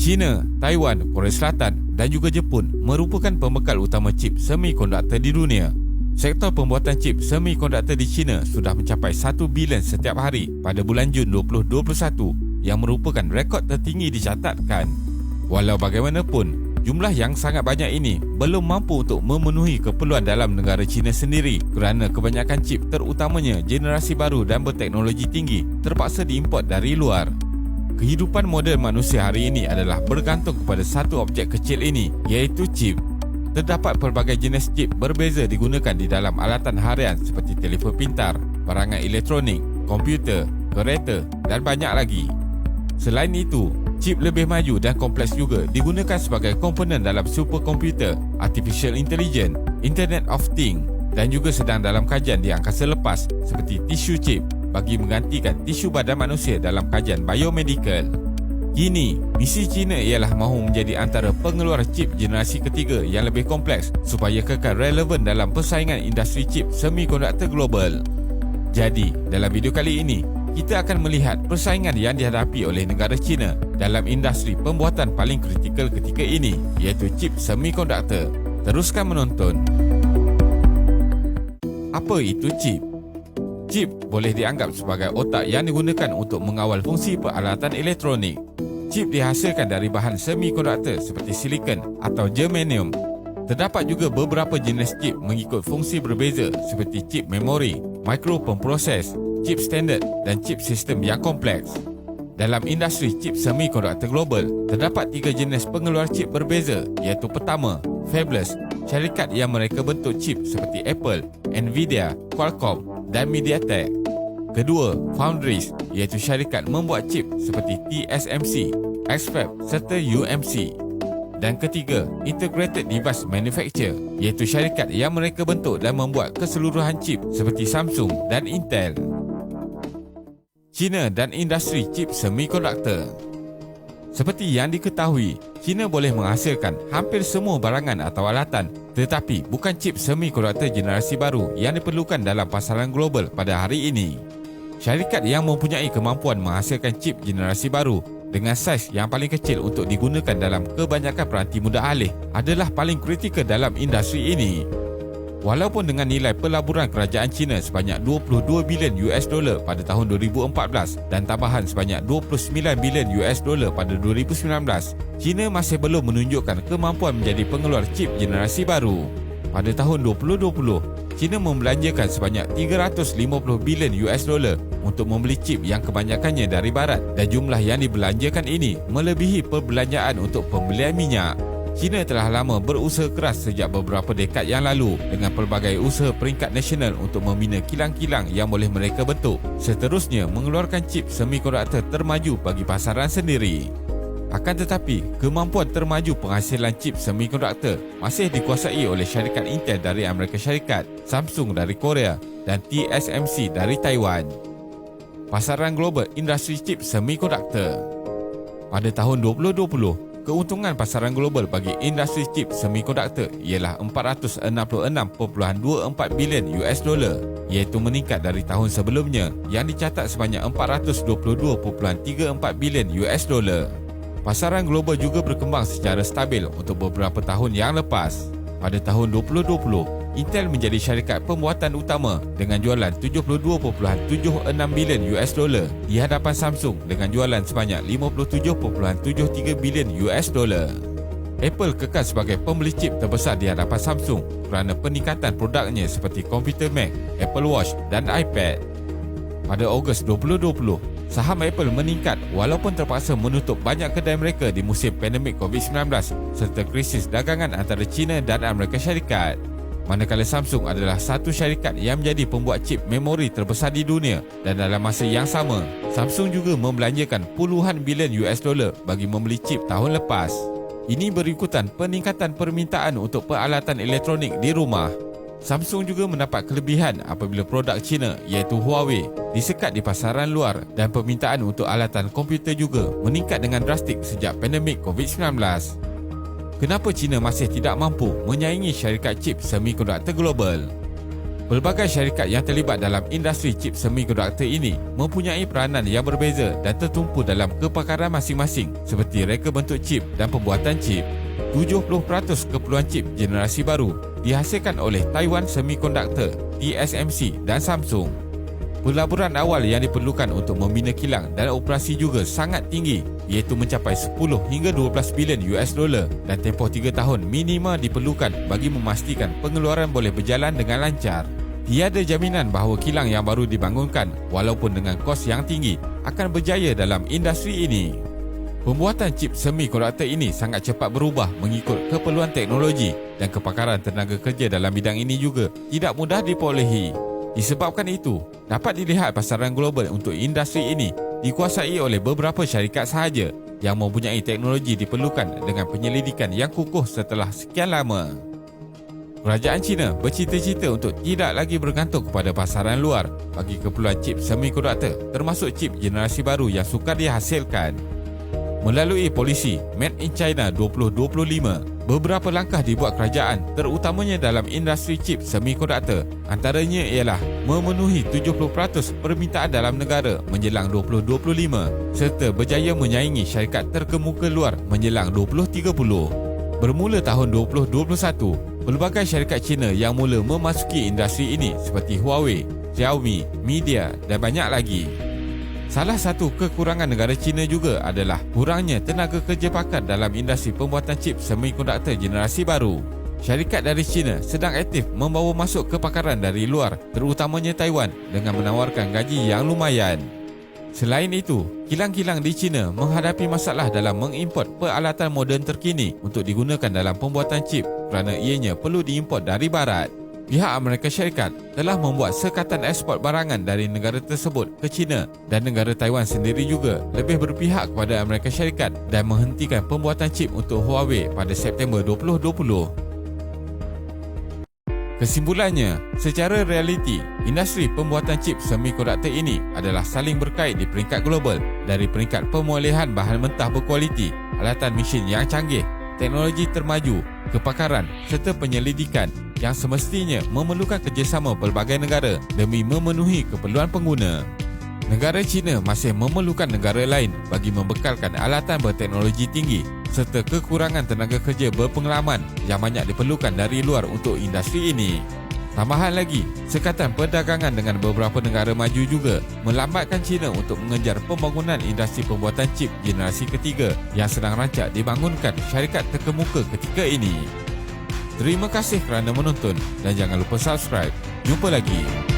China, Taiwan, Korea Selatan dan juga Jepun merupakan pembekal utama chip semikonduktor di dunia. Sektor pembuatan chip semikonduktor di China sudah mencapai 1 bilion setiap hari pada bulan Jun 2021 yang merupakan rekod tertinggi dicatatkan. Walau bagaimanapun, jumlah yang sangat banyak ini belum mampu untuk memenuhi keperluan dalam negara China sendiri kerana kebanyakan chip terutamanya generasi baru dan berteknologi tinggi terpaksa diimport dari luar. Kehidupan moden manusia hari ini adalah bergantung kepada satu objek kecil ini, iaitu chip. Terdapat pelbagai jenis chip berbeza digunakan di dalam alatan harian seperti telefon pintar, barangan elektronik, komputer, kereta dan banyak lagi. Selain itu, chip lebih maju dan kompleks juga digunakan sebagai komponen dalam superkomputer, artificial intelligence, Internet of Things dan juga sedang dalam kajian di angkasa lepas seperti tisu chip bagi menggantikan tisu badan manusia dalam kajian biomedical. Kini, misi China ialah mahu menjadi antara pengeluar chip generasi ketiga yang lebih kompleks supaya kekal relevan dalam persaingan industri chip semikonduktor global. Jadi, dalam video kali ini, kita akan melihat persaingan yang dihadapi oleh negara China dalam industri pembuatan paling kritikal ketika ini, iaitu chip semikonduktor. Teruskan menonton. Apa itu chip? Chip boleh dianggap sebagai otak yang digunakan untuk mengawal fungsi peralatan elektronik. Chip dihasilkan dari bahan semikonduktor seperti silikon atau germanium. Terdapat juga beberapa jenis chip mengikut fungsi berbeza seperti chip memori, micropemproses, chip standard dan chip sistem yang kompleks. Dalam industri chip semikonduktor global, terdapat 3 jenis pengeluar chip berbeza, iaitu pertama, fabless, syarikat yang mereka bentuk chip seperti Apple, Nvidia, Qualcomm dan MediaTek. Kedua, foundries, iaitu syarikat membuat chip seperti TSMC, X-FAB serta UMC. Dan ketiga, integrated device manufacturer, iaitu syarikat yang mereka bentuk dan membuat keseluruhan chip seperti Samsung dan Intel. China dan industri chip semikonduktor. Seperti yang diketahui, China boleh menghasilkan hampir semua barangan atau alatan, tetapi bukan chip semikonduktor generasi baru yang diperlukan dalam pasaran global pada hari ini. Syarikat yang mempunyai kemampuan menghasilkan chip generasi baru dengan saiz yang paling kecil untuk digunakan dalam kebanyakan peranti mudah alih adalah paling kritikal dalam industri ini. Walaupun dengan nilai pelaburan kerajaan China sebanyak 22 bilion US dollar pada tahun 2014 dan tambahan sebanyak 29 bilion US dollar pada 2019, China masih belum menunjukkan kemampuan menjadi pengeluar chip generasi baru. Pada tahun 2020, China membelanjakan sebanyak 350 bilion US dollar untuk membeli chip yang kebanyakannya dari barat dan jumlah yang dibelanjakan ini melebihi perbelanjaan untuk pembelian minyak. China telah lama berusaha keras sejak beberapa dekad yang lalu dengan pelbagai usaha peringkat nasional untuk membina kilang-kilang yang boleh mereka bentuk, seterusnya mengeluarkan chip semikonduktor termaju bagi pasaran sendiri. Akan tetapi, kemampuan termaju penghasilan chip semikonduktor masih dikuasai oleh syarikat Intel dari Amerika Syarikat, Samsung dari Korea dan TSMC dari Taiwan. Pasaran global industri chip semikonduktor. Pada tahun 2020, keuntungan pasaran global bagi industri chip semikonduktor ialah 466.24 bilion US dollar, iaitu meningkat dari tahun sebelumnya yang dicatat sebanyak 422.34 bilion US dollar. Pasaran global juga berkembang secara stabil untuk beberapa tahun yang lepas. Pada tahun 2020, Intel menjadi syarikat pembuatan utama dengan jualan 72.76 bilion US dollar di hadapan Samsung dengan jualan sebanyak 57.73 bilion US dollar. Apple kekal sebagai pembeli chip terbesar di hadapan Samsung kerana peningkatan produknya seperti komputer Mac, Apple Watch dan iPad. Pada Ogos 2020, saham Apple meningkat walaupun terpaksa menutup banyak kedai mereka di musim pandemik COVID-19 serta krisis dagangan antara China dan Amerika Syarikat. Manakala Samsung adalah satu syarikat yang menjadi pembuat chip memori terbesar di dunia dan dalam masa yang sama, Samsung juga membelanjakan puluhan bilion US dollar bagi membeli chip tahun lepas. Ini berikutan peningkatan permintaan untuk peralatan elektronik di rumah. Samsung juga mendapat kelebihan apabila produk China iaitu Huawei disekat di pasaran luar dan permintaan untuk alatan komputer juga meningkat dengan drastik sejak pandemik COVID-19. Kenapa China masih tidak mampu menyaingi syarikat chip semikonduktor global? Pelbagai syarikat yang terlibat dalam industri chip semikonduktor ini mempunyai peranan yang berbeza dan tertumpu dalam kepakaran masing-masing seperti reka bentuk chip dan pembuatan chip. 70% keperluan chip generasi baru dihasilkan oleh Taiwan Semiconductor, TSMC dan Samsung. Pelaburan awal yang diperlukan untuk membina kilang dan operasi juga sangat tinggi, iaitu mencapai 10 hingga 12 bilion US dolar dan tempoh 3 tahun minima diperlukan bagi memastikan pengeluaran boleh berjalan dengan lancar. Tiada jaminan bahawa kilang yang baru dibangunkan, walaupun dengan kos yang tinggi, akan berjaya dalam industri ini. Pembuatan chip semikonduktor ini sangat cepat berubah mengikut keperluan teknologi dan kepakaran tenaga kerja dalam bidang ini juga tidak mudah diperolehi. Disebabkan itu, dapat dilihat pasaran global untuk industri ini dikuasai oleh beberapa syarikat sahaja yang mempunyai teknologi diperlukan dengan penyelidikan yang kukuh setelah sekian lama. Kerajaan China bercita-cita untuk tidak lagi bergantung kepada pasaran luar bagi keperluan chip semikonduktor, termasuk chip generasi baru yang sukar dihasilkan. Melalui polisi Made in China 2025, beberapa langkah dibuat kerajaan terutamanya dalam industri chip semikonduktor. Antaranya ialah memenuhi 70% permintaan dalam negara menjelang 2025 serta berjaya menyaingi syarikat terkemuka luar menjelang 2030. Bermula tahun 2021, pelbagai syarikat China yang mula memasuki industri ini seperti Huawei, Xiaomi, Midea dan banyak lagi. Salah satu kekurangan negara China juga adalah kurangnya tenaga kerja pakar dalam industri pembuatan chip semikonduktor generasi baru. Syarikat dari China sedang aktif membawa masuk kepakaran dari luar, terutamanya Taiwan, dengan menawarkan gaji yang lumayan. Selain itu, kilang-kilang di China menghadapi masalah dalam mengimport peralatan moden terkini untuk digunakan dalam pembuatan chip kerana ianya perlu diimport dari barat. Pihak Amerika Syarikat telah membuat sekatan ekspor barangan dari negara tersebut ke China dan negara Taiwan sendiri juga lebih berpihak kepada Amerika Syarikat dan menghentikan pembuatan chip untuk Huawei pada September 2020. Kesimpulannya, secara realiti, industri pembuatan chip semikonduktor ini adalah saling berkait di peringkat global dari peringkat pemolehan bahan mentah berkualiti, alatan mesin yang canggih, teknologi termaju, kepakaran serta penyelidikan yang semestinya memerlukan kerjasama pelbagai negara demi memenuhi keperluan pengguna. Negara China masih memerlukan negara lain bagi membekalkan alatan berteknologi tinggi serta kekurangan tenaga kerja berpengalaman yang banyak diperlukan dari luar untuk industri ini. Tambahan lagi, sekatan perdagangan dengan beberapa negara maju juga melambatkan China untuk mengejar pembangunan industri pembuatan chip generasi ketiga yang sedang rancak dibangunkan syarikat terkemuka ketika ini. Terima kasih kerana menonton dan jangan lupa subscribe. Jumpa lagi.